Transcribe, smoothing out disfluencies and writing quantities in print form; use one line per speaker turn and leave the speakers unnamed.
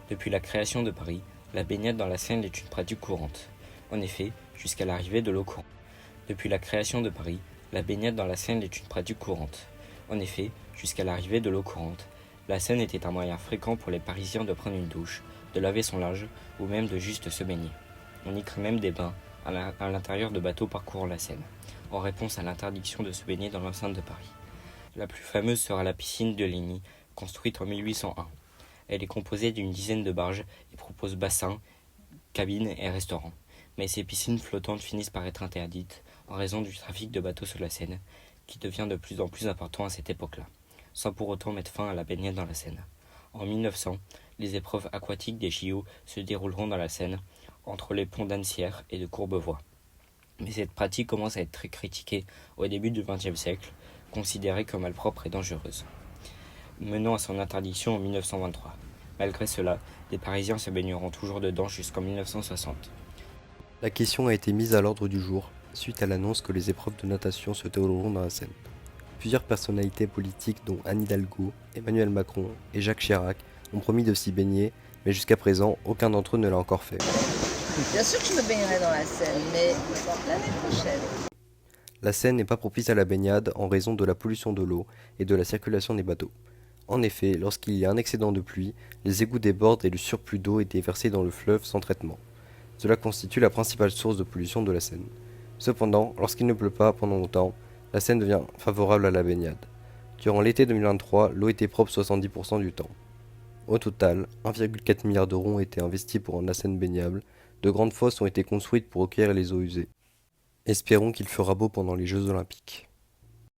Depuis la création de Paris, la baignade dans la Seine est une pratique courante. En effet, jusqu'à l'arrivée de l'eau courante. Depuis la création de Paris, la baignade dans la Seine est une pratique courante. En effet, jusqu'à l'arrivée de l'eau courante, la Seine était un moyen fréquent pour les Parisiens de prendre une douche, de laver son linge ou même de juste se baigner. On y crée même des bains à l'intérieur de bateaux parcourant la Seine, en réponse à l'interdiction de se baigner dans l'enceinte de Paris. La plus fameuse sera la piscine de Ligny, construite en 1801. Elle est composée d'une dizaine de barges et propose bassins, cabines et restaurants. Mais ces piscines flottantes finissent par être interdites en raison du trafic de bateaux sur la Seine, qui devient de plus en plus important à cette époque-là, sans pour autant mettre fin à la baignade dans la Seine. En 1900, les épreuves aquatiques des JO se dérouleront dans la Seine, entre les ponts d'Annecyères et de Courbevoie. Mais cette pratique commence à être très critiquée au début du XXe siècle, considérée comme malpropre et dangereuse, menant à son interdiction en 1923. Malgré cela, les Parisiens se baigneront toujours dedans jusqu'en 1960.
La question a été mise à l'ordre du jour suite à l'annonce que les épreuves de natation se dérouleront dans la Seine. Plusieurs personnalités politiques dont Anne Hidalgo, Emmanuel Macron et Jacques Chirac ont promis de s'y baigner, mais jusqu'à présent, aucun d'entre eux ne l'a encore fait.
Bien sûr que je me baignerai dans la Seine, mais l'année prochaine.
La Seine n'est pas propice à la baignade en raison de la pollution de l'eau et de la circulation des bateaux. En effet, lorsqu'il y a un excédent de pluie, les égouts débordent et le surplus d'eau est déversé dans le fleuve sans traitement. Cela constitue la principale source de pollution de la Seine. Cependant, lorsqu'il ne pleut pas pendant longtemps, la Seine devient favorable à la baignade. Durant l'été 2023, l'eau était propre 70% du temps. Au total, 1,4 milliard d'euros ont été investis pour rendre la Seine baignable. De grandes fosses ont été construites pour recueillir les eaux usées. Espérons qu'il fera beau pendant les Jeux Olympiques.